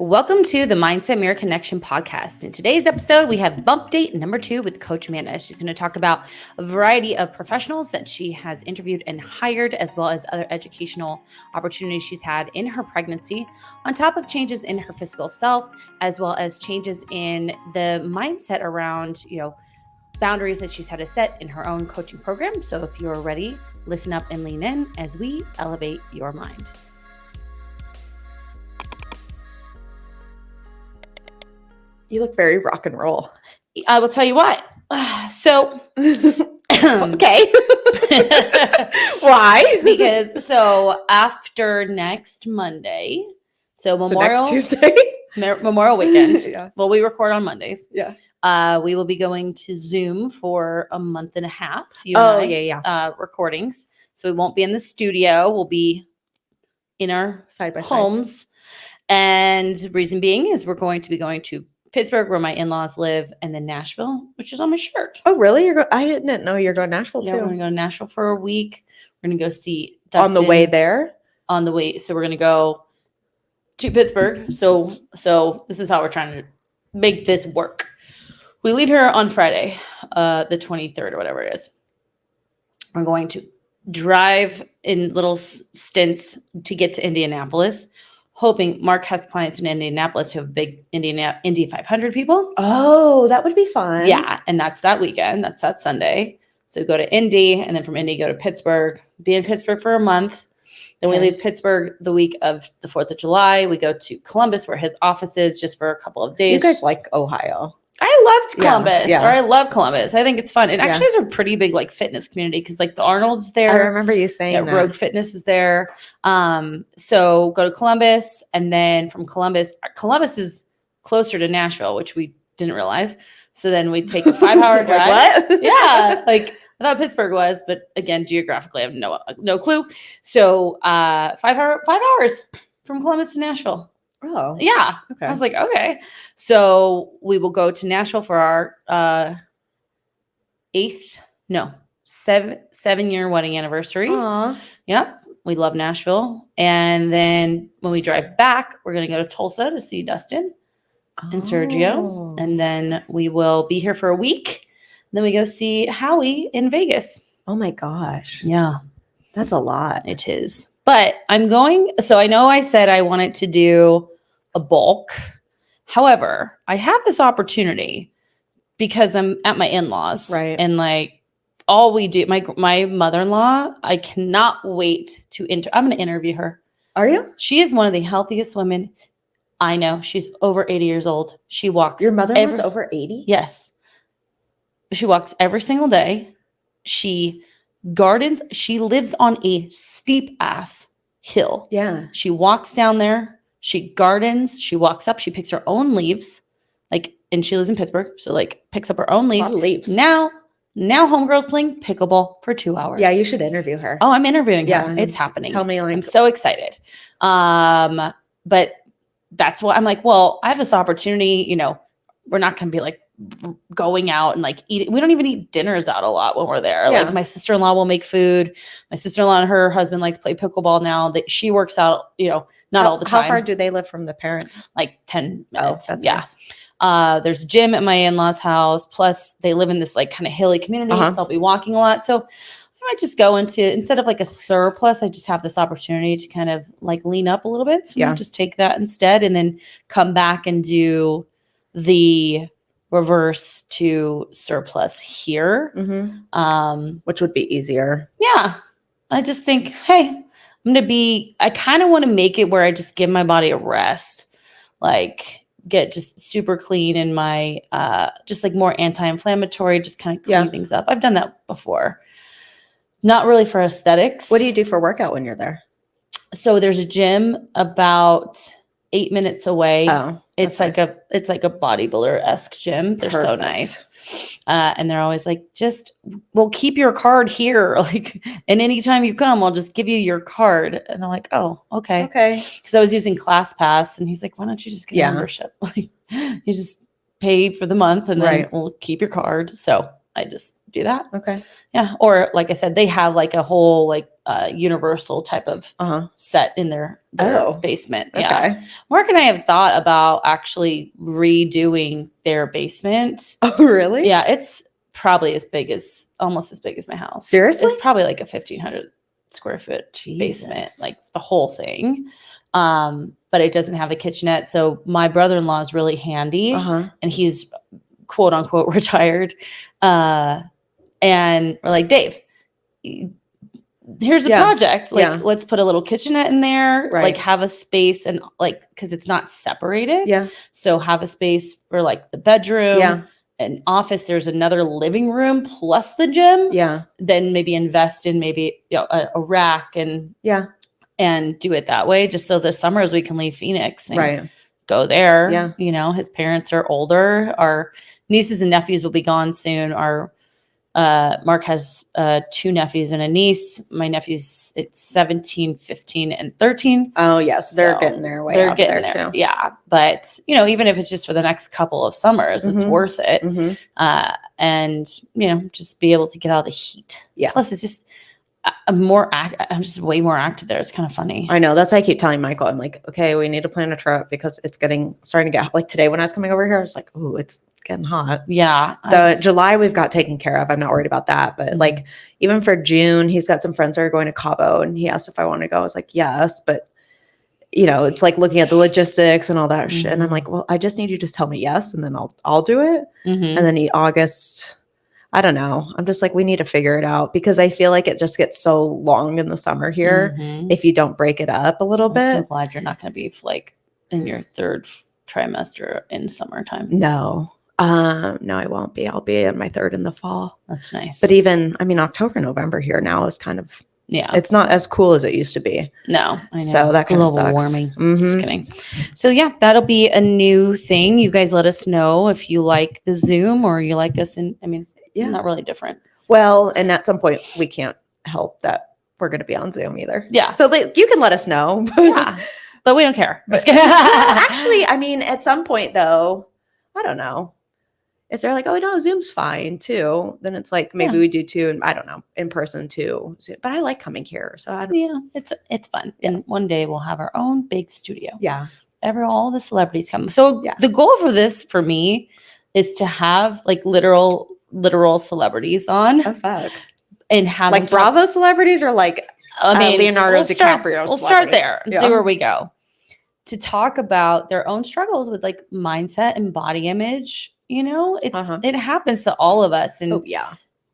Welcome to the Mindset Mirror Connection podcast. In today's episode, we have bump date number 2 with Coach Amanda. She's going to talk about a variety of professionals that she has interviewed and hired, as well as other educational opportunities she's had in her pregnancy, on top of changes in her physical self, as well as changes in the mindset around, boundaries that she's had to set in her own coaching program. So if you're ready, listen up and lean in as we elevate your mind. You look very rock and roll. I will tell you what. So, okay. Why? Because after next Monday, next Tuesday, Memorial weekend. Yeah. Well, we record on Mondays. Yeah. We will be going to Zoom for a month and a half. Recordings. So we won't be in the studio. We'll be in our side by homes. side. And reason being is we're going to be going to Pittsburgh, where my in-laws live, and then Nashville, which is on my shirt. Oh, really? I didn't know you're going to Nashville too. We're going to go to Nashville for a week. We're going to go see Dustin. On the way there? On the way. So we're going to go to Pittsburgh. So this is how we're trying to make this work. We leave here on Friday, the 23rd or whatever it is. We're going to drive in little stints to get to Indianapolis, hoping Mark has clients in Indianapolis who have big Indy 500 people. Oh, that would be fun. Yeah, and that's that weekend. That's that Sunday. So go to Indy, and then from Indy, go to Pittsburgh. Be in Pittsburgh for a month. Then we leave Pittsburgh the week of the 4th of July. We go to Columbus, where his office is, just for a couple of days. You guys like Ohio. I loved Columbus, Yeah. or I love Columbus. I think it's fun. It actually has a pretty big fitness community because the Arnold's there. I remember you saying that. Rogue Fitness is there. So go to Columbus, and then from Columbus is closer to Nashville, which we didn't realize. So then we take a 5-hour drive. What? Yeah, I thought Pittsburgh was, but again, geographically, I have no clue. So 5 hours from Columbus to Nashville. Oh, yeah. Okay. I was like, okay. So we will go to Nashville for our 7-year wedding anniversary. Aww. Yep. We love Nashville. And then when we drive back, we're going to go to Tulsa to see Dustin and Sergio. And then we will be here for a week. Then we go see Howie in Vegas. Oh my gosh. Yeah. That's a lot. It is. But I'm going, so I know I said I wanted to do a bulk. However, I have this opportunity because I'm at my in-laws. Right. And all we do, my mother-in-law, I cannot wait to I'm going to interview her. Are you? She is one of the healthiest women I know. She's over 80 years old. She walks. Your mother-in-law's over 80? Yes. She walks every single day. She gardens. She lives on a steep ass hill. Yeah. She walks down there. She gardens. She walks up. She picks her own leaves. And she lives in Pittsburgh. So picks up her own leaves. A lot of leaves. Now homegirl's playing pickleball for 2 hours. Yeah, you should interview her. Oh, I'm interviewing her. Yeah. It's happening. Tell me I'm so excited. But that's what I'm well, I have this opportunity, we're not going to be going out and eating. We don't even eat dinners out a lot when we're there. Yeah. My sister-in-law will make food. My sister-in-law and her husband like to play pickleball now. She works out, not all the time. How far do they live from the parents? 10 minutes. That's nice. There's a gym at my in-laws' house. Plus they live in this kind of hilly community. So I'll be walking a lot. So I might just go instead of a surplus, I just have this opportunity to kind of lean up a little bit. So I might just take that instead and then come back and do the reverse to surplus here. Mm-hmm. Which would be easier. Yeah. I just think, hey, I kind of want to make it where I just give my body a rest, get just super clean in my, just more anti-inflammatory, just kind of clean things up. I've done that before. Not really for aesthetics. What do you do for workout when you're there? So there's a gym about 8 minutes away. Oh, it's nice. It's like a bodybuilder-esque gym. They're so nice. And they're always we'll keep your card here. And anytime you come, I'll just give you your card. And I'm like, oh, okay. Okay. Because I was using ClassPass and he's like, why don't you just get a membership? You just pay for the month and then we'll keep your card. So I just do that. Okay. Yeah. Or like I said, they have like a whole like universal type of set in their basement. Okay. Yeah. Mark and I have thought about actually redoing their basement. Oh, really? Yeah. It's probably almost as big as my house. Seriously? It's probably like a 1,500 square foot basement, like the whole thing. But it doesn't have a kitchenette. So my brother-in-law is really handy and he's quote unquote retired. And we're like, Dave, here's a project. Like, let's put a little kitchenette in there, like have a space and like, cause it's not separated. Yeah. So have a space for like the bedroom, an office. There's another living room plus the gym. Yeah. Then maybe invest in maybe a rack and do it that way. Just so the summers we can leave Phoenix and go there. Yeah. You know, his parents are older. Our nieces and nephews will be gone soon. Mark has 2 nephews and a niece. My nephews, it's 17, 15, and 13. Oh, yes. They're getting their way out there too. Yeah. But, you know, even if it's just for the next couple of summers, it's worth it. And, you know, just be able to get out of the heat. Yeah. Plus, it's just, I'm just way more active there. It's kind of funny. I know. That's why I keep telling Michael, I'm like, okay, we need to plan a trip because it's starting to get, like today when I was coming over here, I was like, oh, it's getting hot. Yeah. So July we've got taken care of. I'm not worried about that. But like even for June, he's got some friends that are going to Cabo and he asked if I want to go. I was like, yes, but you know, it's like looking at the logistics and all that shit. And I'm like, well, I just need you to tell me yes, and then I'll do it. And then August, I don't know. I'm just like, we need to figure it out because I feel like it just gets so long in the summer here if you don't break it up a little bit. I'm so glad you're not going to be like in your 3rd trimester in summertime. No, I won't be. I'll be in my 3rd in the fall. That's nice. But even, I mean, October, November here now is kind of, it's not as cool as it used to be. No, I know. So that kind of global sucks. warming. Just kidding. So yeah, that'll be a new thing. You guys let us know if you like the Zoom or you like us. And I mean, it's not really different. Well, and at some point we can't help that we're going to be on Zoom either. Yeah. So you can let us know. But we don't care. Actually, I mean, at some point though, I don't know. If they're like, oh no, Zoom's fine too, then it's like maybe we do 2, and I don't know, in person too. But I like coming here, so I don't. It's fun. And one day we'll have our own big studio. Yeah, all the celebrities come. So the goal for this for me is to have like literal celebrities on. Oh fuck! And have like Bravo celebrities or like Leonardo DiCaprio. We'll start there and see where we go. To talk about their own struggles with like mindset and body image. You know, it happens to all of us. And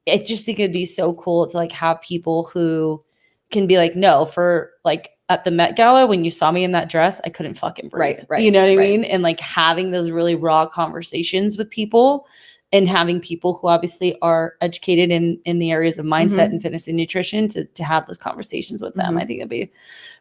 I just think it'd be so cool to like have people who can be like, no, for like at the Met Gala, when you saw me in that dress, I couldn't fucking breathe. Right. You know what I mean? And like having those really raw conversations with people and having people who obviously are educated in the areas of mindset and fitness and nutrition to have those conversations with them. I think it'd be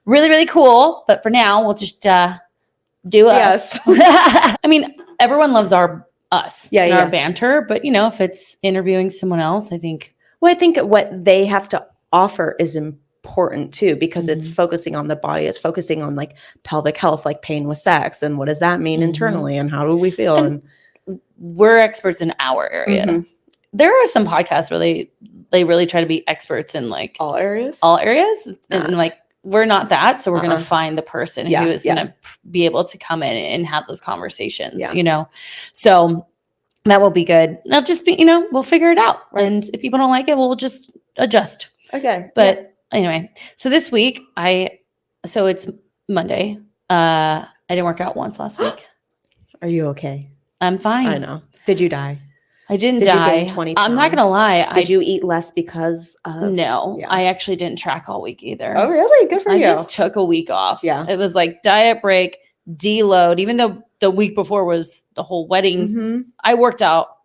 really, really cool. But for now, we'll just do us. I mean, everyone loves our banter, but you know, if it's interviewing someone else, I think what they have to offer is important too, because it's focusing on the body, it's focusing on like pelvic health, like pain with sex, and what does that mean internally, and how do we feel? And we're experts in our area. There are some podcasts where they really try to be experts in like all areas, and like we're not that. So we're going to find the person who is going to be able to come in and have those conversations, you know? So that will be good. It'll just be, you know, we'll figure it out. Right. And if people don't like it, we'll just adjust. Okay. But anyway, so this week so it's Monday. I didn't work out once last week. Are you okay? I'm fine. I know. Did you die? I didn't die. You gain 20 pounds? I'm not going to lie. Did you eat less because of? No, I actually didn't track all week either. Oh, really? Good for you. I just took a week off. Yeah. It was like diet break, deload, even though the week before was the whole wedding. I worked out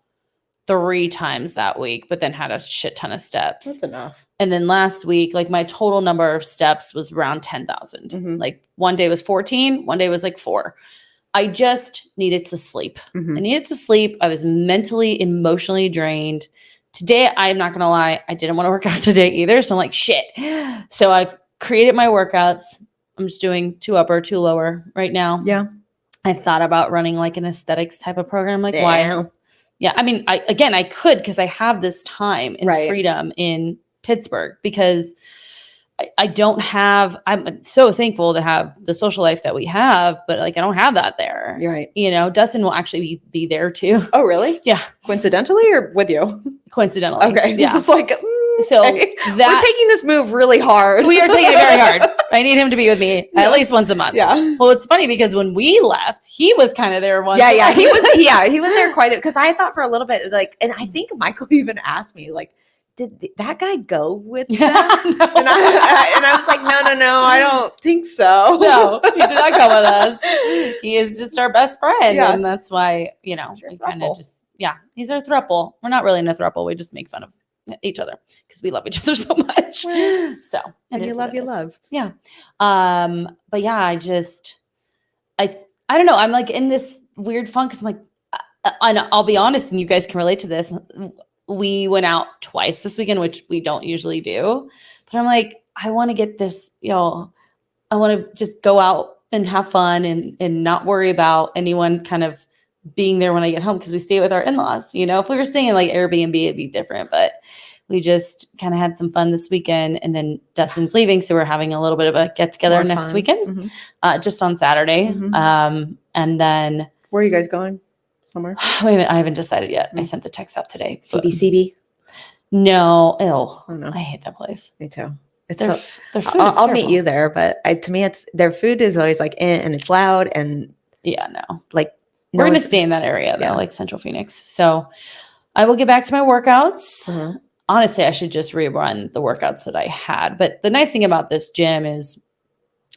3 times that week, but then had a shit ton of steps. That's enough. And then last week, like my total number of steps was around 10,000. Like one day was 14, one day was like 4. I just needed to sleep. I needed to sleep. I was mentally, emotionally drained. Today, I'm not going to lie, I didn't want to work out today either. So I'm like, shit. So I've created my workouts. I'm just doing 2 upper, 2 lower right now. Yeah. I thought about running like an aesthetics type of program. Like, why? Yeah. I mean, I could, because I have this time and Right. freedom in Pittsburgh, because I don't have, I'm so thankful to have the social life that we have, but like, I don't have that there. You're right. You know, Dustin will actually be there too. Oh, really? Yeah. Coincidentally or with you? Coincidentally. Okay. Yeah. It's like, So okay. that We're taking this move really hard. we are taking it very hard. I need him to be with me at least once a month. Yeah. Well, it's funny because when we left, he was kind of there once. Yeah. Yeah. He was there quite a, because I thought for a little bit, like, and I think Michael even asked me, like, did that guy go with them? No. And I was like, no, I don't think so. No, he did not go with us. He is just our best friend. Yeah. And that's why, you know, we kind of just, he's our throuple. We're not really in a throuple. We just make fun of each other because we love each other so much. So, And you love. Yeah. But yeah, I don't know. I'm like in this weird funk because I'm like, and I'll be honest, and you guys can relate to this. We went out twice this weekend, which we don't usually do. But I'm like, I want to get this, you know, I want to just go out and have fun and not worry about anyone kind of being there when I get home, because we stay with our in-laws. You know, if we were staying in like Airbnb, it'd be different. But we just kind of had some fun this weekend, and then Dustin's leaving, so we're having a little bit of a get together next weekend, just on Saturday. And then where are you guys going? Somewhere? I haven't decided yet. I sent the text out today. CBCB? No, Oh, no. I hate that place. Me too. Their food is I'll meet terrible. you there, but to me, it's their food is always like, and it's loud and like we're gonna stay in that area though, like Central Phoenix. So I will get back to my workouts. Honestly, I should just rerun the workouts that I had. But the nice thing about this gym is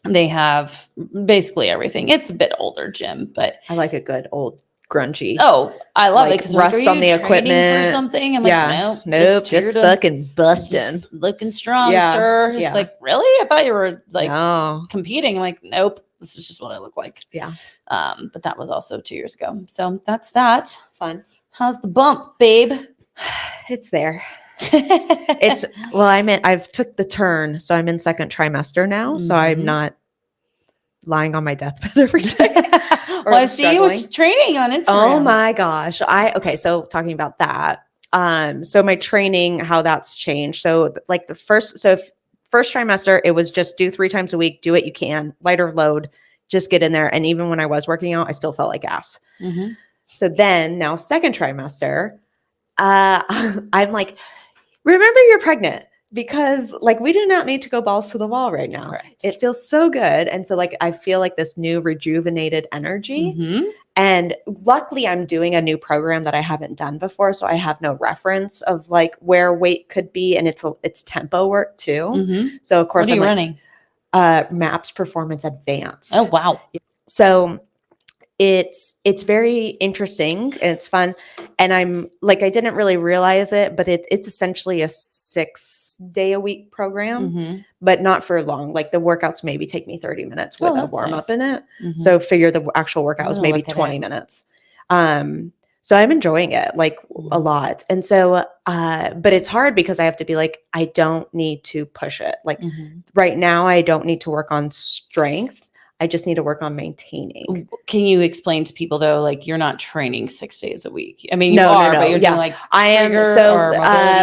they have basically everything. It's a bit older gym, but I like a good old grungy. Oh, I love it because rust on the equipment for something. I'm like, nope, just fucking busting, just looking strong, sir. It's like, really? I thought you were like competing. I'm like, nope, this is just what I look like. Yeah. But that was also 2 years ago. So that's that. Fun. How's the bump, babe? It's there. I've took the turn, so I'm in second trimester now. So I'm not lying on my deathbed every day. Well, I see you training on Instagram. Oh my gosh. So talking about that. So my training, how that's changed. So like first trimester, it was just do 3 times a week, do what you can, lighter load, just get in there. And even when I was working out, I still felt like ass. So then now second trimester, I'm like, remember you're pregnant, because like we do not need to go balls to the wall right now. Correct. It feels so good. And so like I feel like this new rejuvenated energy. And luckily I'm doing a new program that I haven't done before. So I have no reference of like where weight could be. And it's tempo work too. So of course what are you running? MAPS Performance Advanced. Oh wow. So it's very interesting and it's fun. And I'm like, I didn't really realize it, but it's essentially a 6-day-a-week program, but not for long. Like the workouts maybe take me 30 minutes with a warm up in it. So figure the actual workout was maybe 20 minutes. So I'm enjoying it like a lot. And so, but it's hard because I have to be like, I don't need to push it. Like right now, I don't need to work on strength. I just need to work on maintaining. Can you explain to people though, like you're not training 6 days a week? I mean, you are, but you're doing like I am. So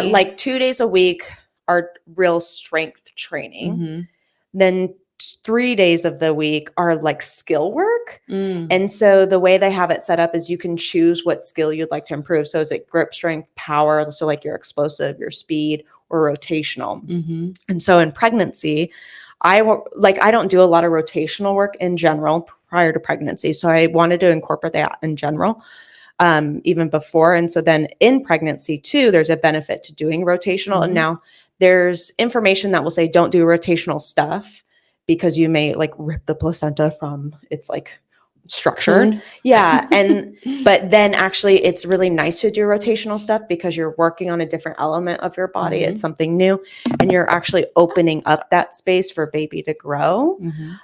like 2 days a week are real strength training. Then 3 days of the week are like skill work. And so the way they have it set up is you can choose what skill you'd like to improve. So is it grip strength, power? So like your explosive, your speed, or rotational. And so in pregnancy, I don't do a lot of rotational work in general prior to pregnancy. So I wanted to incorporate that in general, even before. And so then in pregnancy too, there's a benefit to doing rotational. And now there's information that will say, don't do rotational stuff because you may like rip the placenta from its like structured. Yeah. But then actually it's really nice to do rotational stuff because you're working on a different element of your body. It's something new and you're actually opening up that space for baby to grow.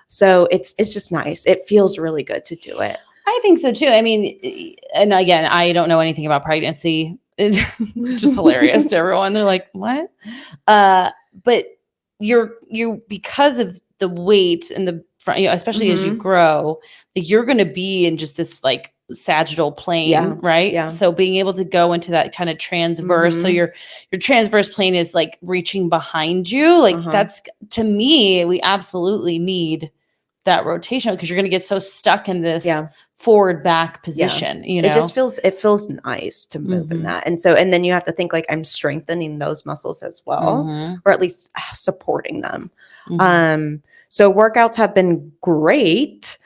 So it's just nice. It feels really good to do it. I think so too. I mean, and again, I don't know anything about pregnancy. It's just hilarious to everyone. They're like, what? But you're because of the weight and the front, especially as you grow, you're going to be in just this like sagittal plane, Yeah. right? Yeah. So being able to go into that kind of transverse, so your transverse plane is like reaching behind you, like that's, to me, we absolutely need that rotation because you're going to get so stuck in this forward back position. You know, it feels nice to move in that. And so, and then you have to think like I'm strengthening those muscles as well, or at least supporting them. So workouts have been great,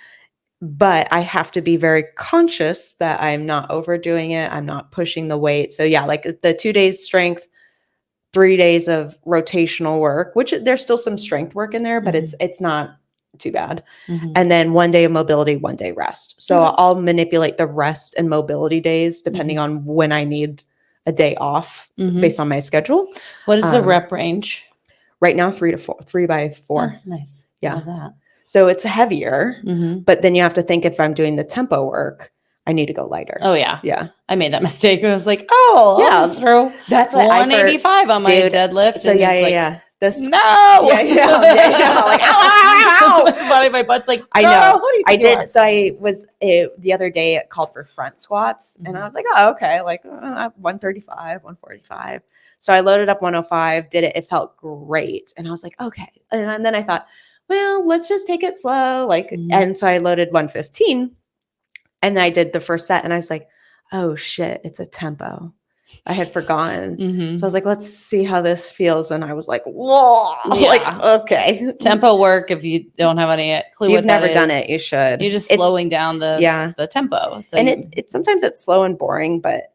but I have to be very conscious that I'm not overdoing it. I'm not pushing the weight. So yeah, like the 2 days strength, 3 days of rotational work, which there's still some strength work in there, but it's not too bad. And then 1 day of mobility, 1 day rest. So I'll manipulate the rest and mobility days depending on when I need a day off based on my schedule. What is the rep range? Right now, 3 by 4. Oh, nice. Yeah. Love that. So it's heavier, but then you have to think if I'm doing the tempo work, I need to go lighter. Oh yeah. Yeah. I made that mistake. I was like, I'll just throw that's what 185 on my deadlift. So yeah. This no. Yeah. Like, ow. My butt's like, I know. What are you did. So I was the other day it called for front squats and I was like, oh, okay. Like 135, 145. So I loaded up 105, did it. It felt great. And I was like, okay. And then I thought, well, let's just take it slow. Like, and so I loaded 115 and I did the first set and I was like, oh shit, it's a tempo. I had forgotten. So I was like, let's see how this feels. And I was like, whoa, like, okay. Tempo work. If you don't have any clue if you've what that never done is, it, you should. You're just slowing down the tempo. So and it's sometimes it's slow and boring, but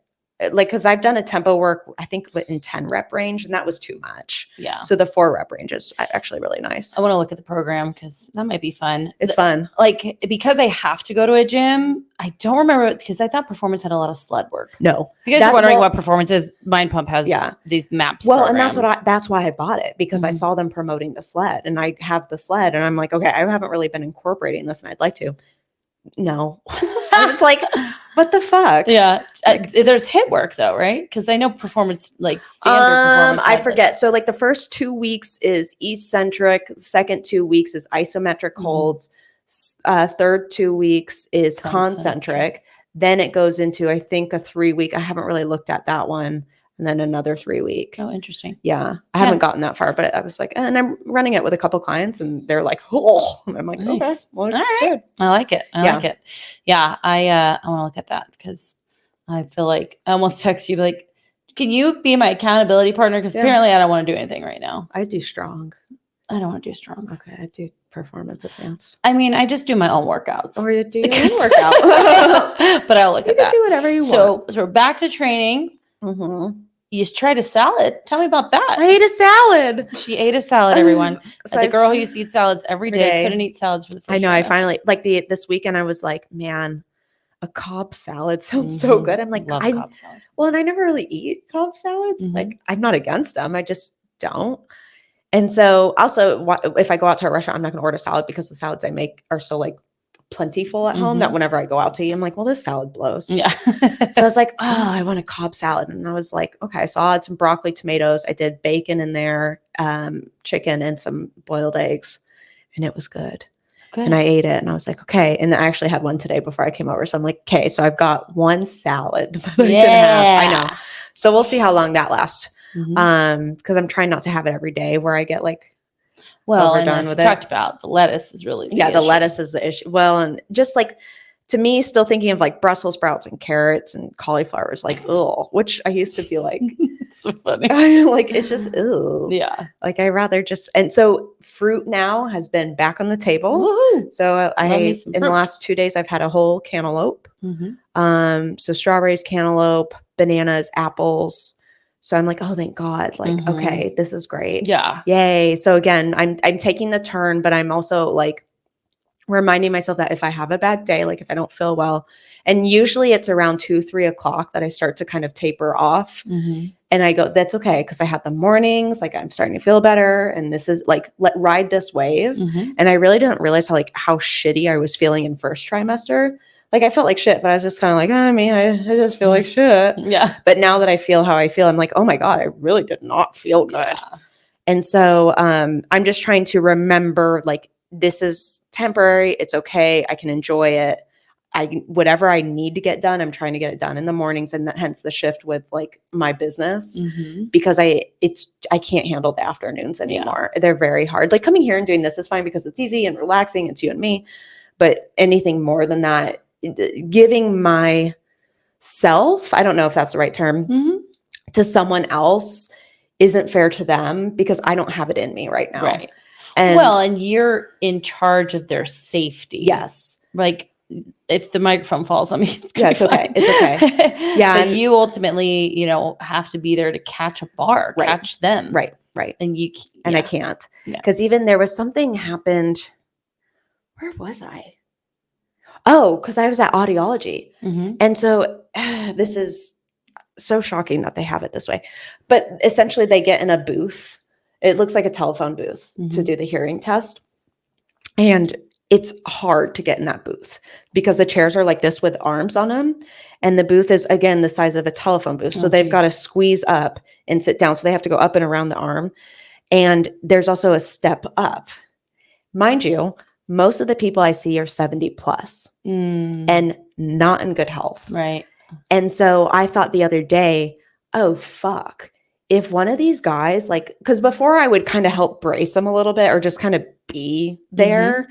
like, cause I've done a tempo work, I think in 10 rep range and that was too much. Yeah. So the 4 rep range is actually really nice. I want to look at the program because that might be fun. It's fun. Like, because I have to go to a gym, I don't remember because I thought performance had a lot of sled work. No. If you guys are wondering what performance is, Mind Pump has these maps. Well, programs. and that's why I bought it because I saw them promoting the sled and I have the sled and I'm like, okay, I haven't really been incorporating this and I'd like to. No. I was like, what the fuck? Yeah. There's HIIT work though, right? Because I know performance, like standard performance. I forget. So like the first 2 weeks is eccentric. The second 2 weeks is isometric holds. Third 2 weeks is concentric. Then it goes into, I think, a 3 week. I haven't really looked at that one. And then another 3 week. Oh, interesting. Yeah. I haven't gotten that far, but I was like, and I'm running it with a couple clients and they're like, oh, and I'm like, nice. Okay. Well, all right. Good. I like it. I like it. Yeah. I want to look at that because I feel like I almost text you like, can you be my accountability partner? Because apparently I don't want to do anything right now. I do strong. I don't want to do strong. Okay. I do performance advanced. I mean, I just do my own workouts. Or you do your own workout. But I'll look at that. You can do whatever you want. So we're back to training. You tried a salad. Tell me about that. I ate a salad. She ate a salad, everyone. So the girl who used to eat salads every day couldn't eat salads for the first I know. trimester. I finally, like this weekend, I was like, man, a Cobb salad sounds so good. I'm like, love Cobb salad. Well, and I never really eat Cobb salads. Like, I'm not against them. I just don't. And so also, if I go out to a restaurant, I'm not going to order salad because the salads I make are so like plentiful at home that whenever I go out to eat, I'm like, well, this salad blows. Yeah. So I was like, oh, I want a Cobb salad. And I was like, okay. So I'll add some broccoli, tomatoes. I did bacon in there, chicken and some boiled eggs. And it was good. And I ate it and I was like, okay. And I actually had one today before I came over. So I'm like, okay, so I've got one salad that I can have. I know. So we'll see how long that lasts. Because I'm trying not to have it every day where I get like, and as we talked about, the lettuce is really the issue. Lettuce is the issue. Well, and just like to me, still thinking of like Brussels sprouts and carrots and cauliflower is like, oh, which I used to feel like it's so funny. Like it's just yeah. Like I rather just and so fruit now has been back on the table. Woo-hoo. So in the last 2 days I've had a whole cantaloupe. So strawberries, cantaloupe, bananas, apples. So I'm like, oh, thank God. Like, okay, this is great. Yeah. Yay. So again, I'm taking the turn, but I'm also like reminding myself that if I have a bad day, like if I don't feel well, and usually it's around 2-3 o'clock that I start to kind of taper off. And I go, that's okay. Cause I had the mornings, like I'm starting to feel better. And this is like, ride this wave. And I really didn't realize how shitty I was feeling in first trimester. Like I felt like shit, but I was just kind of like, I mean, I just feel like shit. Yeah. But now that I feel how I feel, I'm like, oh my God, I really did not feel good. Yeah. And so I'm just trying to remember like, this is temporary. It's okay. I can enjoy it. whatever I need to get done, I'm trying to get it done in the mornings, and hence the shift with like my business, because I can't handle the afternoons anymore. Yeah. They're very hard. Like coming here and doing this is fine because it's easy and relaxing. It's you and me. But anything more than that, giving myself, I don't know if that's the right term, to someone else isn't fair to them because I don't have it in me right now. Right. And you're in charge of their safety. Yes. Like if the microphone falls on me, it's okay. It's okay. Yeah. But you ultimately, have to be there to catch a bar, catch them. Right. And I can't, because even there was something happened. Where was I? Oh, because I was at audiology. And so this is so shocking that they have it this way. But essentially they get in a booth. It looks like a telephone booth to do the hearing test. And it's hard to get in that booth because the chairs are like this with arms on them. And the booth is, again, the size of a telephone booth. So they've got to squeeze up and sit down. So they have to go up and around the arm. And there's also a step up. Mind you, most of the people I see are 70 plus and not in good health. Right. And so I thought the other day, oh, fuck. If one of these guys, like, because before I would kind of help brace them a little bit or just kind of be there.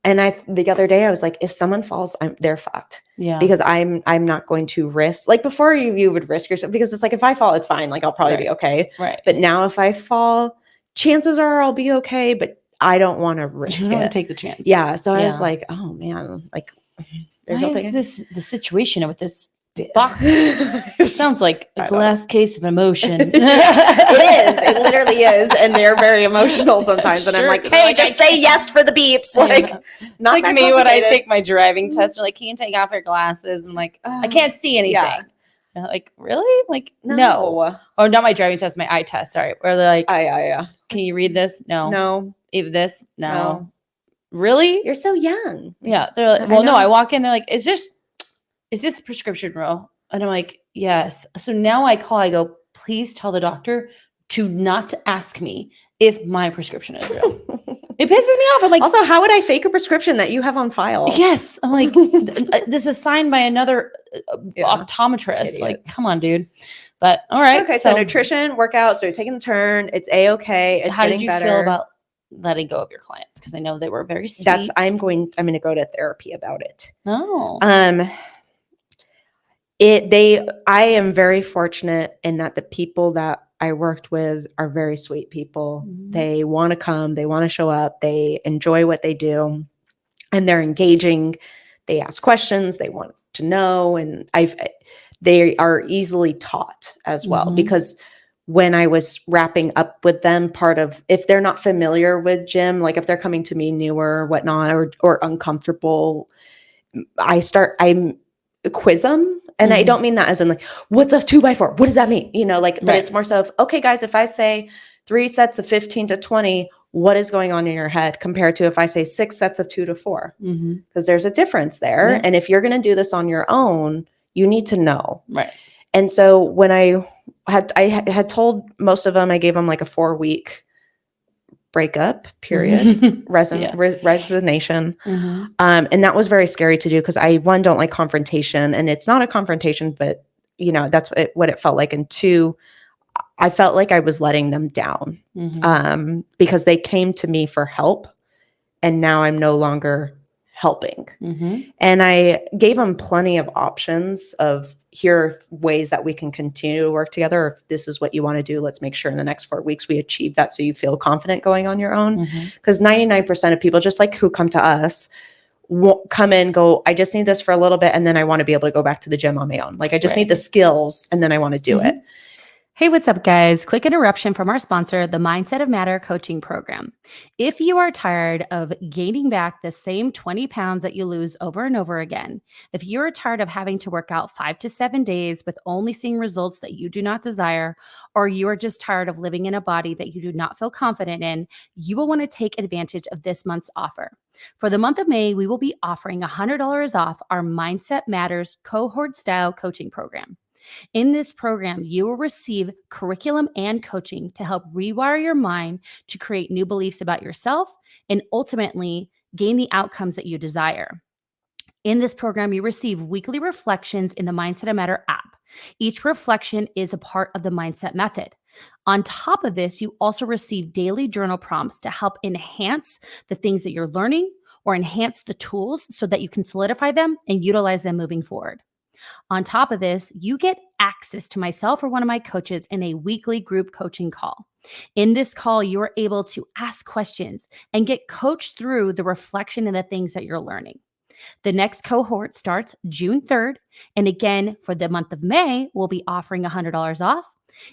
And the other day I was like, if someone falls, they're fucked. Yeah. Because I'm not going to risk, like before you would risk yourself, because it's like, if I fall, it's fine. Like I'll probably be okay. Right. But now if I fall, chances are I'll be okay, but I don't want to risk it. Don't take the chance. Yeah. So I was like, oh man, like there's why is this the situation with this box? It sounds like a glass case of emotion. It is. It literally is. And they're very emotional sometimes. And I'm like, hey, just say yes for the beeps. Like, not like me when I take my driving test. They're like, can you take off your glasses? I'm like, I can't see anything. Yeah. Like, really? Like, no. Oh, not my driving test, my eye test. Sorry. Where they're like, yeah. Can you read this? No. Even this? No. Really? You're so young. Yeah. They're like, well, no, I walk in, they're like, is this prescription real? And I'm like, yes. So now I go, please tell the doctor to not ask me if my prescription is real. It pisses me off. I'm like, also, how would I fake a prescription that you have on file? Yes. I'm like, this is signed by another optometrist. Idiot. Like, come on, dude. But all right. Okay. So nutrition, workout. So you're taking the turn. It's A-okay. It's how did you better. Feel about letting go of your clients? Because I know they were very sweet. I'm going to go to therapy about it. Oh. I am very fortunate in that the people that I worked with are very sweet people. They want to come, they want to show up, they enjoy what they do, and they're engaging. They ask questions, they want to know, and they are easily taught as well, because when I was wrapping up with them, part of, if they're not familiar with gym, like if they're coming to me newer or whatnot, or uncomfortable, I quiz them. And I don't mean that as in like, what's a 2x4? What does that mean? But it's more so of, okay, guys, if I say 3 sets of 15 to 20, what is going on in your head compared to if I say 6 sets of 2 to 4? Because there's a difference there. Yeah. And if you're going to do this on your own, you need to know. Right. And so when I had told most of them, I gave them like a 4-week breakup period, resignation. And that was very scary to do because I, 1, don't like confrontation, and it's not a confrontation, but that's what it felt like. And 2, I felt like I was letting them down because they came to me for help, and now I'm no longer helping. And I gave them plenty of options of, here are ways that we can continue to work together. If this is what you want to do, let's make sure in the next 4 weeks we achieve that so you feel confident going on your own. Because 99% of people, just like who come to us, won't come in, go, I just need this for a little bit, and then I want to be able to go back to the gym on my own. Like I just need the skills, and then I want to do it. Hey, what's up, guys? Quick interruption from our sponsor, the Mindset of Matter coaching program. If you are tired of gaining back the same 20 pounds that you lose over and over again, if you're tired of having to work out 5 to 7 days with only seeing results that you do not desire, or you are just tired of living in a body that you do not feel confident in, you will want to take advantage of this month's offer. For the month of May, we will be offering $100 off our Mindset Matters cohort-style coaching program. In this program, you will receive curriculum and coaching to help rewire your mind to create new beliefs about yourself and ultimately gain the outcomes that you desire. In this program, you receive weekly reflections in the Mindset of Matter app. Each reflection is a part of the mindset method. On top of this, you also receive daily journal prompts to help enhance the things that you're learning or enhance the tools so that you can solidify them and utilize them moving forward. On top of this, you get access to myself or one of my coaches in a weekly group coaching call. In this call, you are able to ask questions and get coached through the reflection and the things that you're learning. The next cohort starts June 3rd. And again, for the month of May, we'll be offering $100 off.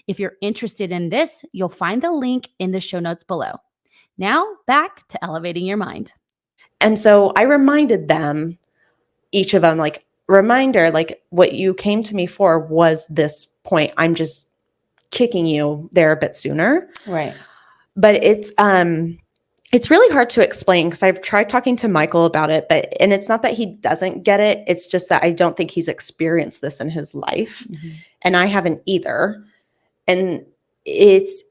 If you're interested in this, you'll find the link in the show notes below. Now, back to elevating your mind. And so I reminded them, each of them, like, reminder, like, what you came to me for was this point. I'm just kicking you there a bit sooner. Right. But it's really hard to explain because I've tried talking to Michael about it, and it's not that he doesn't get it. It's just that I don't think he's experienced this in his life. Mm-hmm. And I haven't either. And it's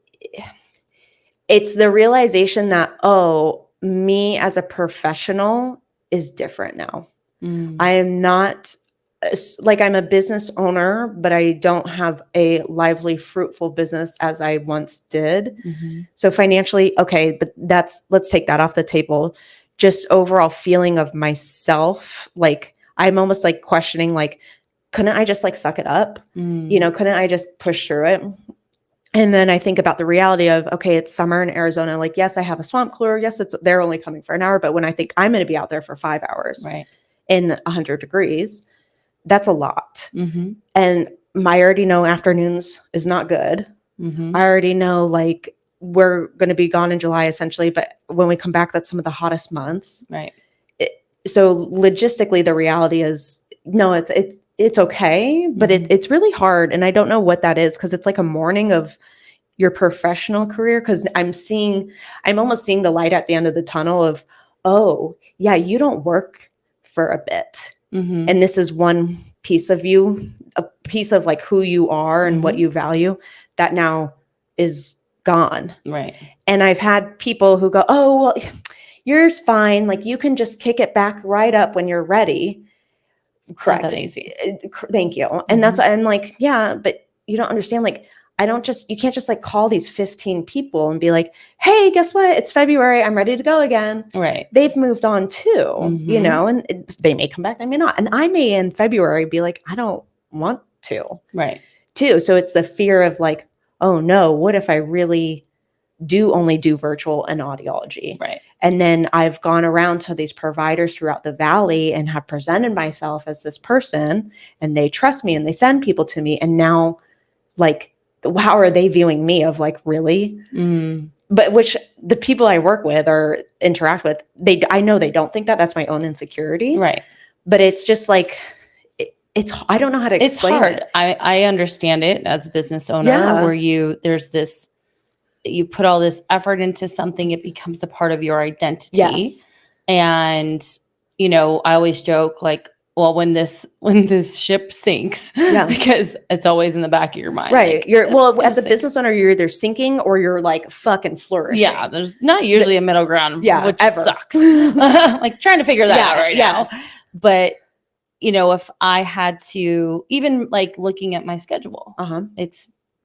the realization that, oh, me as a professional is different now. I am not, like, I'm a business owner, but I don't have a lively, fruitful business as I once did. Mm-hmm. So financially, okay, but let's take that off the table. Just overall feeling of myself, like, I'm almost like questioning, like, couldn't I just like suck it up? Couldn't I just push through it? And then I think about the reality of, okay, it's summer in Arizona. Like, yes, I have a swamp cooler. Yes, they're only coming for an hour. But when I think I'm going to be out there for 5 hours in 100 degrees, that's a lot. Mm-hmm. And I already know afternoons is not good. Mm-hmm. I already know, like, we're going to be gone in July essentially. But when we come back, that's some of the hottest months. Right. So logistically, the reality is, no, it's okay, but it's really hard. And I don't know what that is, because it's like a mourning of your professional career. Because I'm almost seeing the light at the end of the tunnel of, oh, yeah, you don't work for a bit. Mm-hmm. And this is one piece of you, a piece of like who you are and what you value, that now is gone. Right. And I've had people who go, oh, well, you're fine. Like, you can just kick it back right up when you're ready. Correct. Not that easy. Thank you. And that's, I'm like, yeah, but you don't understand. Like, you can't just like call these 15 people and be like, hey, guess what? It's February. I'm ready to go again. Right. They've moved on too, and they may come back. They may not. And I may in February be like, I don't want to. Right. Too. So it's the fear of like, oh no, what if I really only do virtual and audiology? Right. And then I've gone around to these providers throughout the valley and have presented myself as this person, and they trust me and they send people to me. And now, like, how are they viewing me of like, really? But which the people I work with or interact with, I know they don't think that. That's my own insecurity. Right. But it's just like, I don't know how to explain it. It's hard. I understand it as a business owner where you put all this effort into something, it becomes a part of your identity. Yes. And, I always joke like, well, when this ship sinks, because it's always in the back of your mind. Right. Like, as a business owner, you're either sinking or you're like fucking flourishing. Yeah. There's not usually a middle ground, which ever. Sucks. Like trying to figure that out right now. But, if I had to, even like looking at my schedule, I'm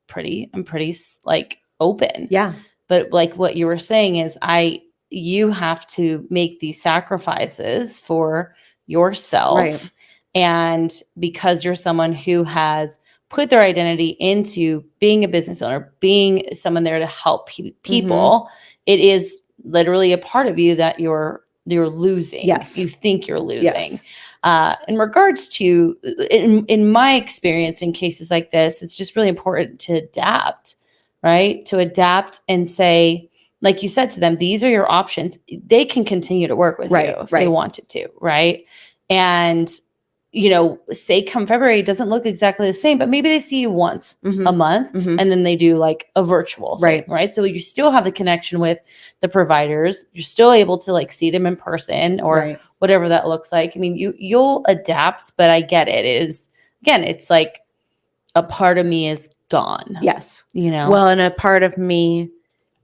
pretty like open. Yeah. But like what you were saying is you have to make these sacrifices for yourself. Right. And because you're someone who has put their identity into being a business owner, being someone there to help people, it is literally a part of you that you're losing. Yes. You think you're losing. Yes. In regards to, in my experience in cases like this, it's just really important to adapt, right? To adapt and say, like you said to them, these are your options. They can continue to work with you if they wanted to, right? And, say come February, it doesn't look exactly the same, but maybe they see you once a month and then they do like a virtual thing, right? So you still have the connection with the providers. You're still able to like see them in person or whatever that looks like. I mean, you'll adapt, but I get it. It is, again, it's like a part of me is gone. Yes. Well, and a part of me,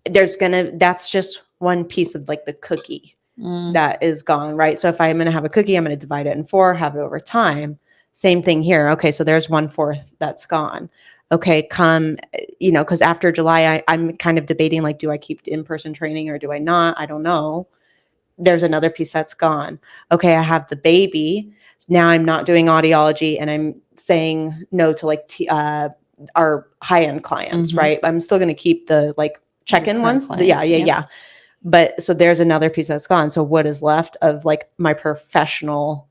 that's just one piece of like the cookie. that is gone, right? So if I'm going to have a cookie, I'm going to divide it in 4, have it over time. Same thing here. Okay, so there's 1/4 that's gone. Okay, come, because after July, I'm kind of debating, like, do I keep in-person training or do I not? I don't know. There's another piece that's gone. Okay, I have the baby. Now I'm not doing audiology and I'm saying no to like our high-end clients, right? I'm still going to keep the like check-in ones. Clients, yeah. But so there's another piece that's gone. So what is left of like my professional?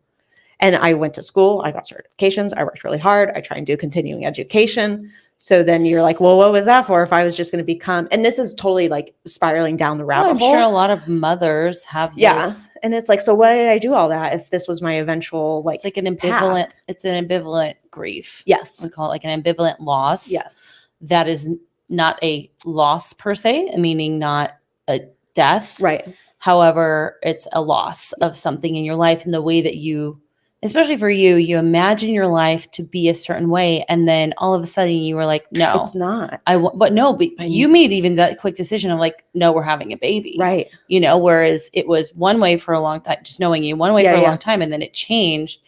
And I went to school, I got certifications, I worked really hard. I try and do continuing education. So then you're like, well, what was that for if I was just going to become, and this is totally like spiraling down the rabbit hole. I'm sure a lot of mothers have this. And it's like, so why did I do all that if this was my eventual like, it's like an ambivalent, path? It's an ambivalent grief. Yes. We call it like an ambivalent loss. Yes. That is not a loss per se, meaning not a death. Right. However, it's a loss of something in your life, and the way that you, especially for you, you imagine your life to be a certain way. And then all of a sudden you were like, no, it's not. But you made even that quick decision of like, no, we're having a baby. Right. Whereas it was one way for a long time, just knowing you one way for a long time. And then it changed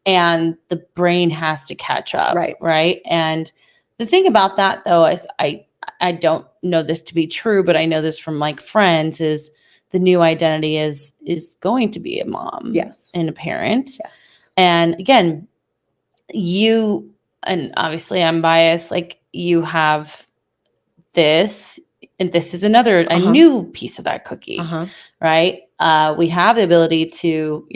and the brain has to catch up. Right. Right. And the thing about that though, is I don't know this to be true, but I know this from like friends, is the new identity is going to be a mom. Yes. And a parent. Yes. And again, you, and obviously I'm biased, like you have this, and this is another, a new piece of that cookie, right? We have the ability to,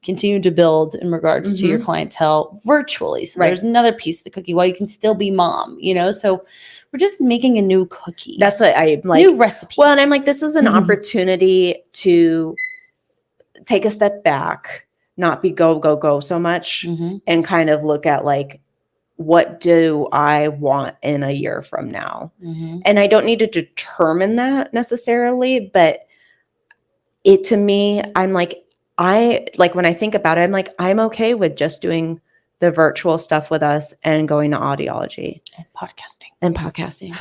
continue to build in regards to your clientele virtually. So there's another piece of the cookie while you can still be mom, so we're just making a new cookie. That's what I like. New recipe. Well, and I'm like, this is an opportunity to take a step back, not be go so much, and kind of look at like, what do I want in a year from now? And I don't need to determine that necessarily, but to me, I'm like, when I think about it, I'm like, I'm okay with just doing the virtual stuff with us and going to audiology and podcasting.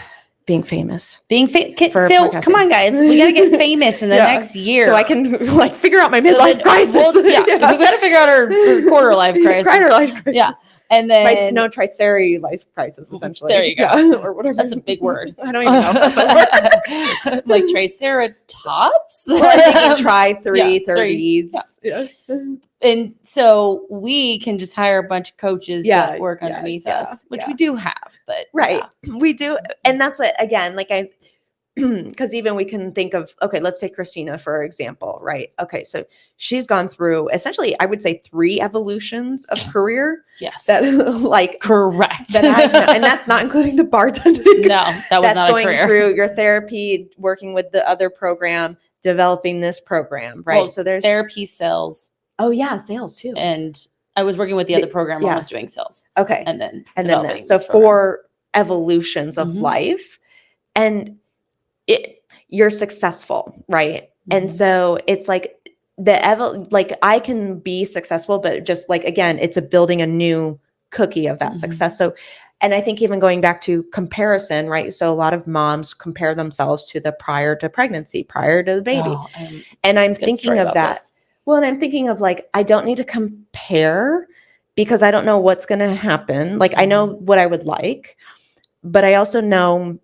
Being famous. So come on, guys. We got to get famous in the next year. So I can like figure out my midlife crisis. We got to figure out our quarter life crisis. Yeah. And then triceri life crisis, essentially. There you go. Or whatever. That's a big word. I don't even know if that's a word. Like triceratops? Well, I'm thinking 30s. Yeah. And so we can just hire a bunch of coaches that work underneath us, which we do have, but we do. And that's what, again, like because even we can think of, okay, let's take Christina, for example, right? Okay. So she's gone through essentially, I would say 3 evolutions of career. Yes. That like, correct. And that's not including the bartending. No, that was not a career. That's going through your therapy, working with the other program, developing this program, right? Well, so there's therapy, sales. Oh yeah. Sales too. And I was working with the other program where I was doing sales. Okay. And then this. So 4 evolutions of life, and you're successful, right? And so it's like I can be successful, but just like, again, it's building a new cookie of that success. So, and I think even going back to comparison, right? So a lot of moms compare themselves to the prior to pregnancy, prior to the baby. And I'm thinking of that. Well, and I'm thinking of like, I don't need to compare because I don't know what's going to happen. Like I know what I would like, but I also know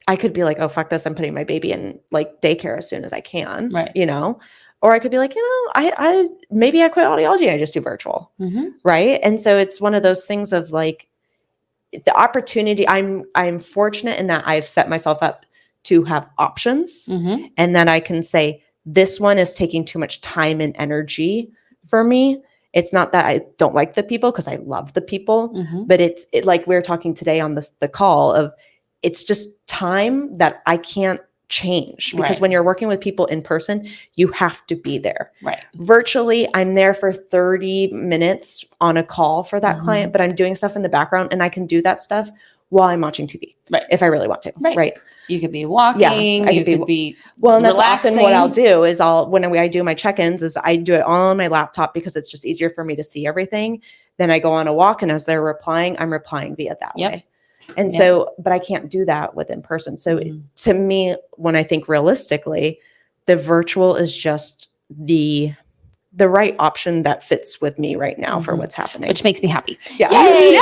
I could be like, oh, fuck this. I'm putting my baby in like daycare as soon as I can, right? Or I could be like, I maybe I quit audiology and I just do virtual, right? And so it's one of those things of like the opportunity. I'm fortunate in that I've set myself up to have options, and that I can say this one is taking too much time and energy for me. It's not that I don't like the people, because I love the people, but it's like we were talking today on the call of. It's just time that I can't change, because when you're working with people in person, you have to be there. Right. Virtually, I'm there for 30 minutes on a call for that client, but I'm doing stuff in the background and I can do that stuff while I'm watching TV. Right. If I really want to. Right. You could be walking. Yeah, you could be well, and that's relaxing. often what I'll do is when I do my check-ins is I do it all on my laptop because it's just easier for me to see everything. Then I go on a walk, and as they're replying, I'm replying via that way. And so, but I can't do that with in person. So to me, when I think realistically, the virtual is just the right option that fits with me right now for what's happening. Which makes me happy. Yeah. Yay!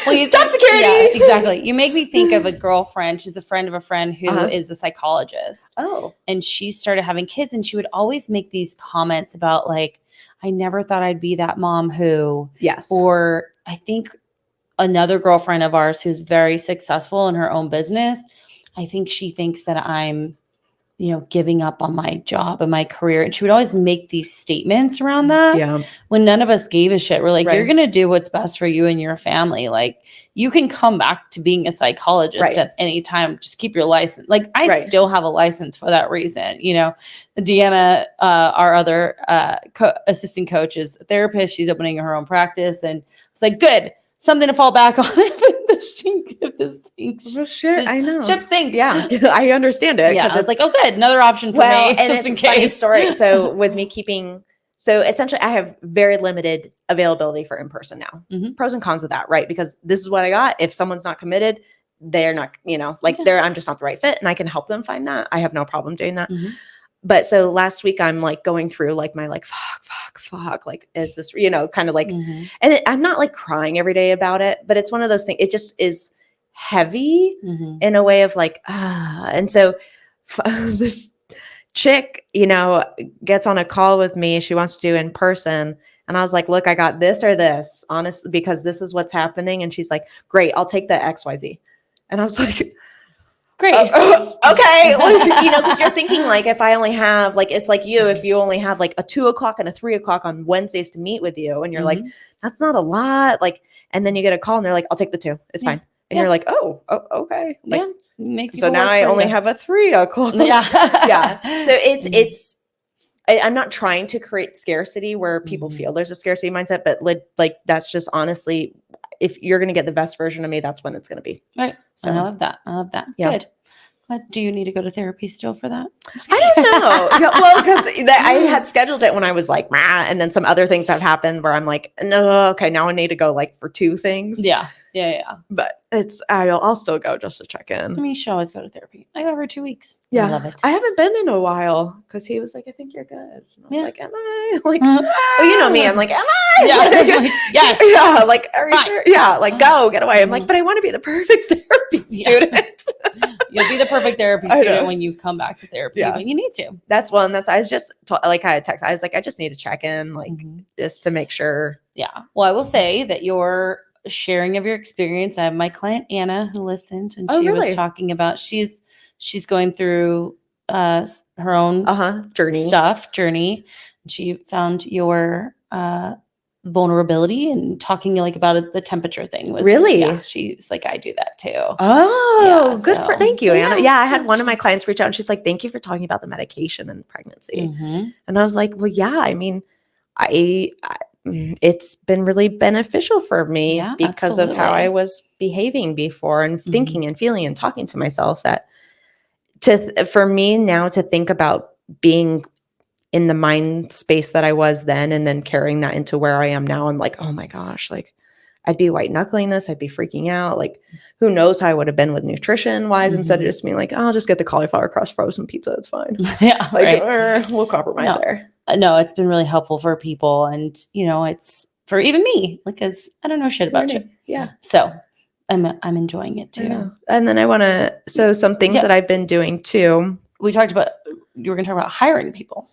Well, you job security. Yeah, exactly. You make me think of a girlfriend. She's a friend of a friend who is a psychologist. Oh. And she started having kids, and she would always make these comments about like, I never thought I'd be that mom who. Yes. Or I think another girlfriend of ours who's very successful in her own business, I think she thinks that I'm, giving up on my job and my career. And she would always make these statements around that. Yeah. When none of us gave a shit. We're like, Right. you're going to do what's best for you and your family. Like, you can come back to being a psychologist at any time. Just keep your license. Like, I still have a license for that reason. Deanna, our other assistant coach, is a therapist. She's opening her own practice. And it's like, good. Something to fall back on if this sinks. I know. Ship sinks. Yeah, I understand it. Yeah, I was like, oh, good, another option for me. And it's a funny story. So with me so essentially, I have very limited availability for in person now. Mm-hmm. Pros and cons of that, right? Because this is what I got. If someone's not committed, they're not, I'm just not the right fit, and I can help them find that. I have no problem doing that. Mm-hmm. But so last week I'm like going through like my fuck, like, is this, kind of like, and I'm not like crying every day about it, but it's one of those things. It just is heavy in a way of like, and so this chick, gets on a call with me. She wants to do in person. And I was like, look, I got this or this, honestly, because this is what's happening. And she's like, great, I'll take the XYZ. And I was like, great. Okay. Because you're thinking like, if I only have like, it's like if you only have like a 2:00 and a 3:00 on Wednesdays to meet with you, and you're like, that's not a lot. Like, and then you get a call and they're like, I'll take the 2. It's fine. And you're like, oh, okay. Like, so now I only have a 3:00. Yeah. So I'm not trying to create scarcity where people feel there's a scarcity mindset, but like that's just honestly, if you're going to get the best version of me, that's when it's going to be. Right. So I love that. Yeah. Good. Do you need to go to therapy still for that? I don't know. Well, because I had scheduled it when I was like, and then some other things have happened where I'm like, no, okay, now I need to go like for 2 things. Yeah. But I'll still go just to check in. I mean, you should always go to therapy. I go every 2 weeks. Yeah. I love it. I haven't been in a while because he was like, I think you're good. And I was like, am I? Like, well, you know me. I'm like, am I? Yeah. Yes. Yeah. Like, are you sure? Yeah. Like, go, get away. I'm like, but I want to be the perfect therapy student. You'll be the perfect therapy student when you come back to therapy when you need to. That's one. I was just I had text. I was like, I just need to check in, like, just to make sure. Yeah. Well, I will say that your sharing of your experience. I have my client Anna who listened, and she was talking about she's going through her own journey. She found your vulnerability and talking like about the temperature thing was she's like, I do that too. Thank you, Anna. Yeah, I had one of my clients reach out and she's like, thank you for talking about the medication and pregnancy. And I was like, well, yeah, I mean, it's been really beneficial for me because of how I was behaving before and thinking and feeling and talking to myself, that for me now to think about being in the mind space that I was then and then carrying that into where I am now, I'm like, oh my gosh, like I'd be white knuckling this. I'd be freaking out. Like, who knows how I would have been with nutrition wise instead of just being like, oh, I'll just get the cauliflower crust frozen pizza. It's fine. We'll compromise there. No, it's been really helpful for people. And, it's for even me, like, cause I don't know shit about you. Yeah. So I'm enjoying it too. And then some things that I've been doing too. You were going to talk about hiring people.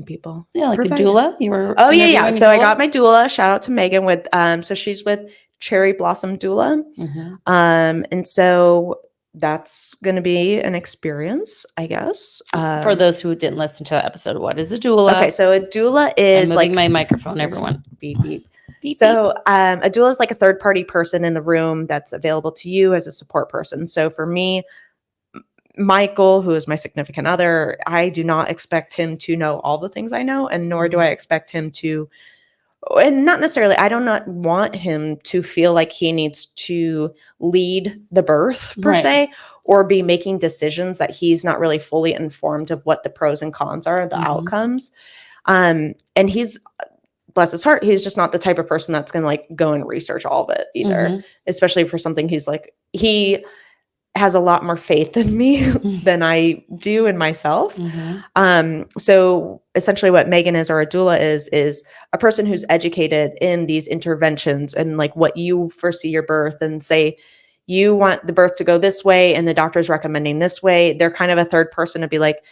People. Yeah, like a doula. You were. Oh yeah. So I got my doula. Shout out to Megan with so she's with Cherry Blossom Doula. And so that's going to be an experience, I guess. For those who didn't listen to the episode, what is a doula? Okay, so a doula is I'm moving my microphone, everyone. Beep beep. Beep, so a doula is like a third party person in the room that's available to you as a support person. So for me, Michael, who is my significant other, I do not expect him to know all the things I know, and nor do I expect him to, and not necessarily, I do not want him to feel like he needs to lead the birth per se, or be making decisions that he's not really fully informed of what the pros and cons are, the outcomes. And he's, bless his heart, he's just not the type of person that's going to like go and research all of it either, especially for something he's like, has a lot more faith in me than I do in myself. So essentially what Megan is, or a doula is a person who's educated in these interventions and like what you foresee your birth, and say you want the birth to go this way and the doctor's recommending this way. They're kind of a third person to be like,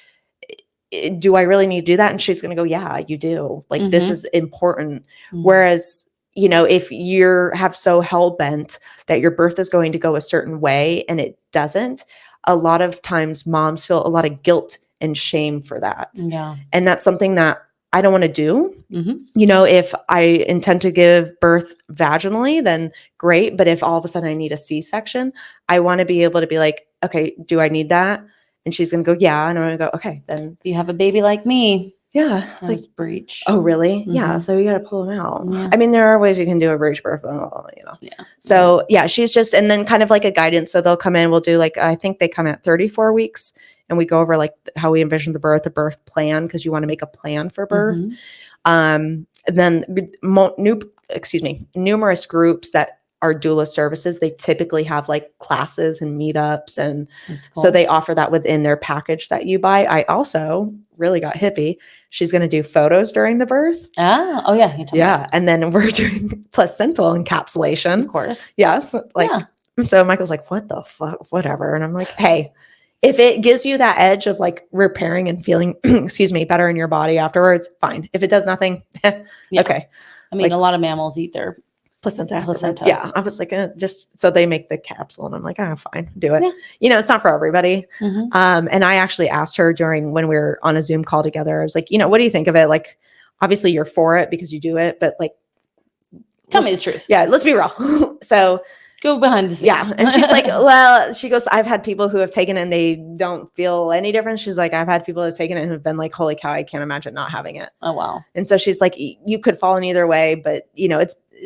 do I really need to do that? And she's going to go, yeah, you do. Like, this is important. Whereas, you know, if you're have so hell bent that your birth is going to go a certain way and it doesn't, a lot of times moms feel a lot of guilt and shame for that. Yeah. And that's something that I don't want to do. You know, if I intend to give birth vaginally, then great. But if all of a sudden I need a C-section, I want to be able to be like, okay, do I need that? And she's going to go, yeah. And I'm going to go, okay, then. If you have a baby like me. Yeah. Like breech. Oh, really? Yeah. So you got to pull them out. Yeah. I mean, there are ways you can do a breech birth, but, you know. Yeah. So yeah, she's just, and then kind of like a guidance. So they'll come in, we'll do like, I think they come at 34 weeks and we go over like how we envision the birth plan, because you want to make a plan for birth. And then numerous groups that are doula services, they typically have like classes and meetups. And cool. So they offer that within their package that you buy. I also really got hippie. She's going to do photos during the birth. Oh yeah. You told me. And then we're doing placental encapsulation. Of course. Yes. So Michael's like, what the fuck, whatever. And I'm like, hey, if it gives you that edge of like repairing and feeling, better in your body afterwards, fine. If it does nothing, okay. I mean, a lot of mammals eat their placenta. Yeah. I was like, just so they make the capsule, and I'm like, oh, fine, do it. Yeah. You know, it's not for everybody. And I actually asked her when we were on a Zoom call together, I was like, you know, what do you think of it? Like, obviously you're for it because you do it, but like, tell me the truth. Yeah. Let's be real. So go behind the scenes. Yeah. And she's like, well, she goes, I've had people who have taken it and they don't feel any difference. She's like, I've had people who have taken it and have been like, holy cow, I can't imagine not having it. Oh, wow. And so she's like, you could fall in either way, but you know,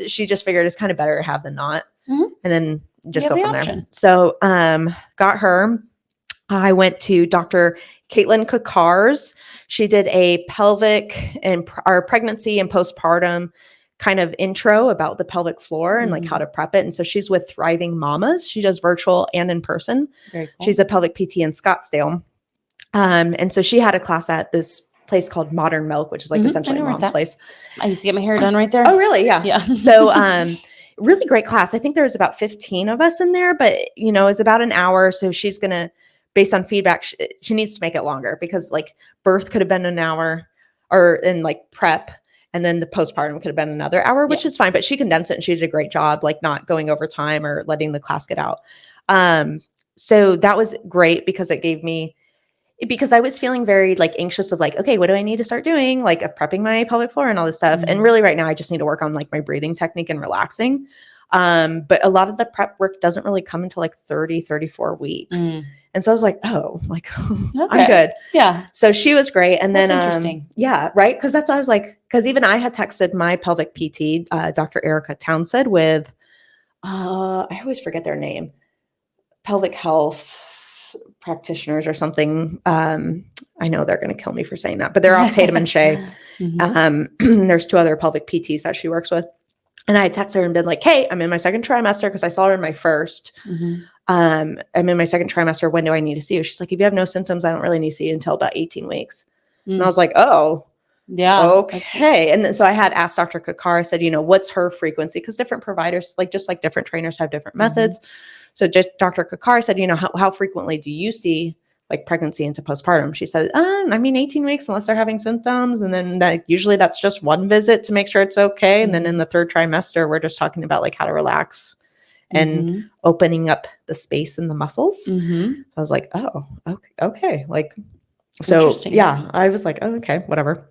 she just figured it's kind of better to have than not. And then just go from there. So, got her. I went to Dr. Caitlin Kakar's. She did a pelvic and our pregnancy and postpartum kind of intro about the pelvic floor and like how to prep it. And so she's with Thriving Mamas. She does virtual and in person. Very cool. She's a pelvic PT in Scottsdale. And so she had a class at this place called Modern Milk, which is like essentially mom's place. I used to get my hair done right there. Oh, really? Yeah. Yeah. So, really great class. I think there was about 15 of us in there, but you know, it's about an hour. So she's going to, based on feedback, she needs to make it longer, because like birth could have been an hour, or in like prep. And then the postpartum could have been another hour, which is fine, but she condensed it and she did a great job, like not going over time or letting the class get out. So that was great, because it gave me, because I was feeling very like anxious of like, okay, what do I need to start doing? Like prepping my pelvic floor and all this stuff. And really right now I just need to work on like my breathing technique and relaxing. But a lot of the prep work doesn't really come until like 30, 34 weeks. And so I was like, oh, like I'm good. Yeah. So she was great. And that's then, interesting. Yeah. Right. Cause that's why I was like, cause even I had texted my pelvic PT, Dr. Erica Townsend with, I always forget their name, pelvic health practitioners or something. I know they're going to kill me for saying that, but they're off Tatum and Shea. There's 2 other pelvic PTs that she works with. And I had texted her and been like, hey, I'm in my second trimester, because I saw her in my first. I'm in my second trimester. When do I need to see you? She's like, if you have no symptoms, I don't really need to see you until about 18 weeks. And I was like, oh, yeah, okay. And then, so I had asked Dr. Kakar, I said, you know, what's her frequency? Because different providers, like just like different trainers have different methods. So just Dr. Kakar said, you know, how frequently do you see like pregnancy into postpartum? She said, I mean, 18 weeks, unless they're having symptoms. And then usually that's just one visit to make sure it's okay. And then in the 3rd trimester, we're just talking about like how to relax and opening up the space in the muscles. So I was like, oh, okay. Like, so yeah, I was like, oh, okay, whatever.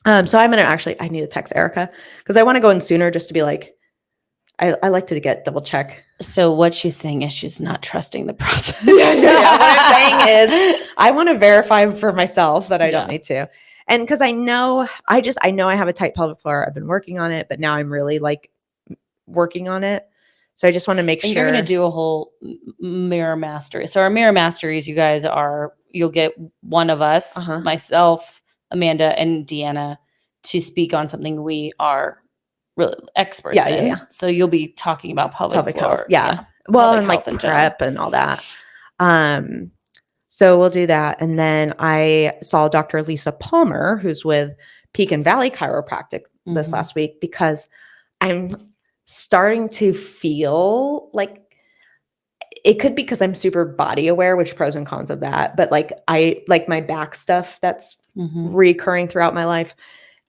So I'm going to I need to text Erica, because I want to go in sooner just to be like, I like to get double check. So what she's saying is she's not trusting the process. What I'm saying is I want to verify for myself that I don't need to. And because I know I have a tight pelvic floor. I've been working on it, but now I'm really like working on it. So I just want to make sure. You're going to do a whole mirror mastery. So our mirror masteries, you guys you'll get one of us, myself, Amanda, and Deanna, to speak on something we are really experts in. So you'll be talking about pelvic floor. Health. Yeah. Well, and like prep and all that. So we'll do that. And then I saw Dr. Lisa Palmer, who's with Peak Valley Chiropractic this last week, because I'm starting to feel like it could be because I'm super body aware, which pros and cons of that. But like I like my back stuff that's recurring throughout my life.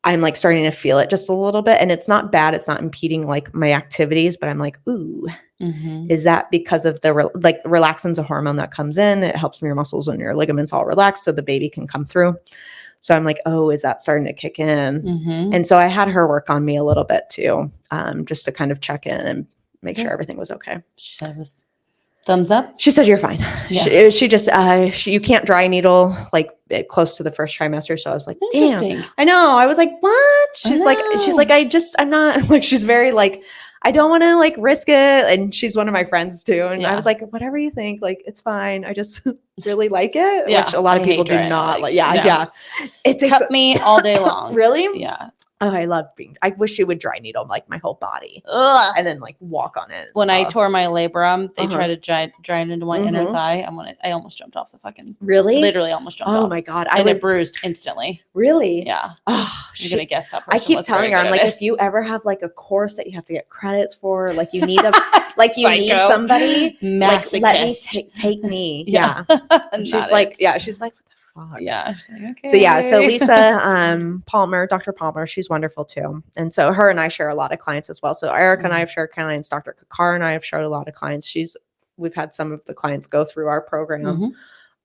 I'm like starting to feel it just a little bit, and it's not bad. It's not impeding like my activities, but I'm like, ooh, is that because of the relaxin's a hormone that comes in? It helps your muscles and your ligaments all relax so the baby can come through. So I'm like, oh, is that starting to kick in? And so I had her work on me a little bit too, just to kind of check in and make sure everything was okay. She said it was thumbs up. She said you're fine. Yeah. She just you can't dry needle like close to the first trimester. So I was like, damn. I know. I was like, what? She's like, I'm not like, she's very like, I don't want to like risk it. And she's one of my friends too. And I was like, whatever you think, like, it's fine. I just really like it, which a lot of people do not like. Yeah. It takes cut me all day long. Really? Yeah. Oh, I wish you would dry needle like my whole body. Ugh. And then like walk on it. When I tore my labrum, they tried to dry it into my inner thigh. I almost jumped off the fucking. Really? Literally almost jumped off. Oh my God. It bruised instantly. Really? Yeah. Oh, I'm going to guess that person I keep telling her, I'm like, if you ever have like a course that you have to get credits for, like you need need somebody, like, let me take me. Yeah. And she's like, she's like, fuck. Yeah. Like, okay. So Lisa Palmer, Dr. Palmer, she's wonderful too. And so her and I share a lot of clients as well. So Erica and I have shared clients. Dr. Kakar and I have shared a lot of clients. We've had some of the clients go through our program.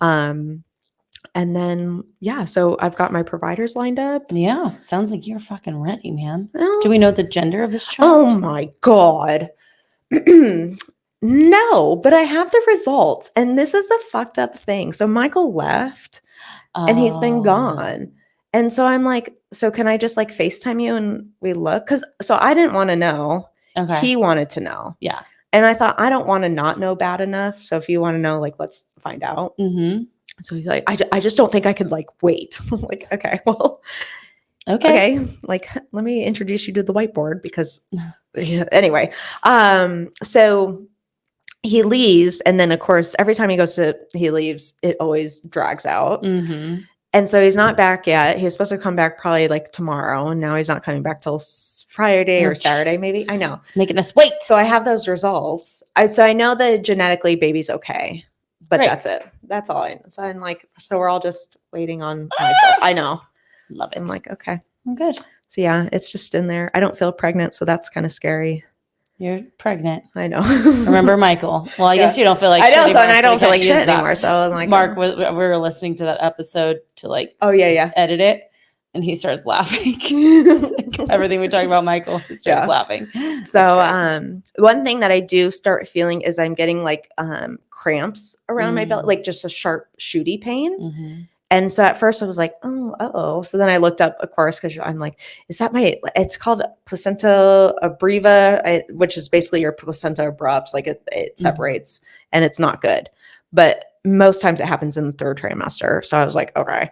And then, so I've got my providers lined up. Yeah. Sounds like you're fucking ready, man. Well, do we know the gender of this child? Oh my God. No, but I have the results. And this is the fucked up thing. So Michael left. And he's been gone. And so I'm like, so can I just like FaceTime you and we look? So I didn't want to know. Okay. He wanted to know. Yeah. And I thought, I don't want to not know bad enough. So if you want to know, like, let's find out. So he's like, I just don't think I could like wait. I'm like, okay, well, okay. Like, let me introduce you to the whiteboard because anyway. So he leaves, and then of course every time he leaves, it always drags out. And so he's not back yet. He's supposed to come back probably like tomorrow, and now he's not coming back till Friday or Saturday maybe. I know, it's making us wait. So I have those results. So I know that genetically baby's okay, but that's it. That's all I know. So I'm like, so we're all just waiting on Michael. I know, love it. I'm like, okay, I'm good. So yeah, it's just in there. I don't feel pregnant, so that's kind of scary. You're pregnant. I know. Remember Michael? Well, I guess you don't feel like shit anymore. I don't feel like shit anymore. So I'm like, Mark, we were listening to that episode to like, edit it, and he starts laughing. Everything we talk about Michael, he starts laughing. So one thing that I do start feeling is I'm getting like cramps around my belly, like just a sharp shooty pain. And so at first I was like, oh. So then I looked up, of course, because I'm like, is that it's called placenta abreva, which is basically your placenta abrupts, like it separates and it's not good. But most times it happens in the third trimester. So I was like, okay.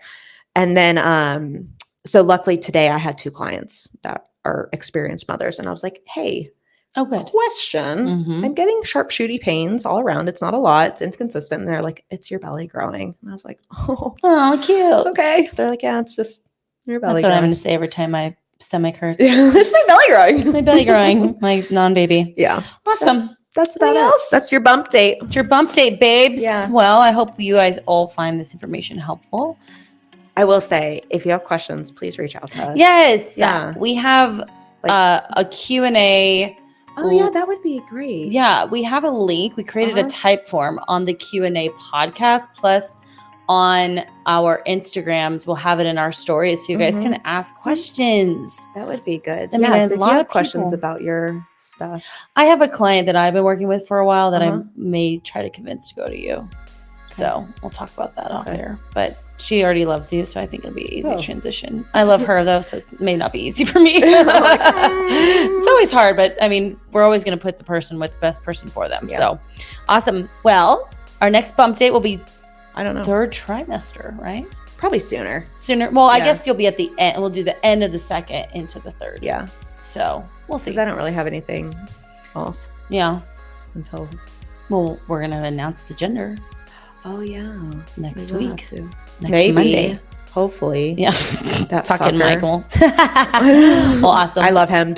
And then, so luckily today I had 2 clients that are experienced mothers. And I was like, hey, good question. I'm getting sharp shooty pains all around. It's not a lot. It's inconsistent. And they're like, it's your belly growing. And I was like, oh, cute. Okay. They're like, yeah, it's just your belly. That's what I'm going to say every time my stomach hurts. It's my belly growing. It's my belly growing. My non-baby. Yeah. Awesome. That's about it. That's your bump date. It's your bump date, babes. Yeah. Well, I hope you guys all find this information helpful. I will say, if you have questions, please reach out to us. Yes. Yeah. We have a Q&A. Oh, yeah, that would be great. Yeah, we have a link. We created a type form on the Q&A podcast, plus on our Instagrams. We'll have it in our stories so you guys can ask questions. That would be good. I mean, so if you have questions about your stuff. I have a client that I've been working with for a while that I may try to convince to go to you. Okay. So we'll talk about that off air. But she already loves you, so I think it'll be an easy transition. I love her, though, so it may not be easy for me. It's always hard, but, I mean, we're always going to put the person with the best person for them. Yeah. So, awesome. Well, our next bump date will be, I don't know, 3rd trimester, right? Probably sooner. Well, I guess you'll be at the end. We'll do the end of the 2nd into the 3rd. Yeah. So, we'll see. Because I don't really have anything else. Yeah. Until. Well, we're going to announce the gender. Oh yeah, next Maybe we'll week. have to. Next Maybe. Monday. Hopefully. Yeah. That fucking fucker. Michael. Well, awesome. I love him.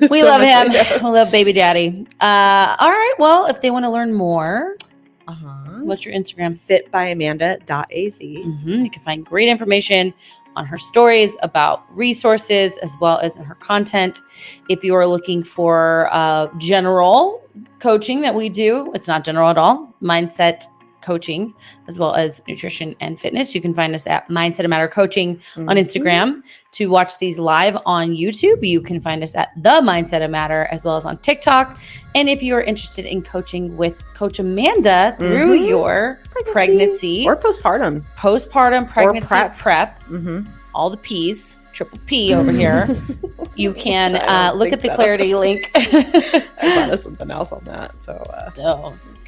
We love him. We love baby daddy. All right. Well, if they want to learn more, what's your Instagram? fitbyamanda.az. You can find great information on her stories, about resources, as well as in her content. If you are looking for general coaching that we do, it's not general at all, mindset coaching, as well as nutrition and fitness. You can find us at Mindset of Matter Coaching on Instagram. To watch these live on YouTube, you can find us at The Mindset of Matter, as well as on TikTok. And if you are interested in coaching with Coach Amanda through your pregnancy or postpartum pregnancy or prep, all the P's, triple P over here, you can look at the Clarity link. I thought of something else on that. So,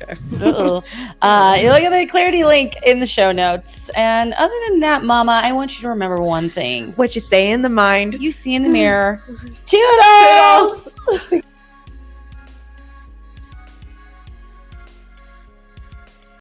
okay. You look at the Clarity link in the show notes. And other than that, Mama, I want you to remember one thing. What you say in the mind, you see in the mirror. Toodles!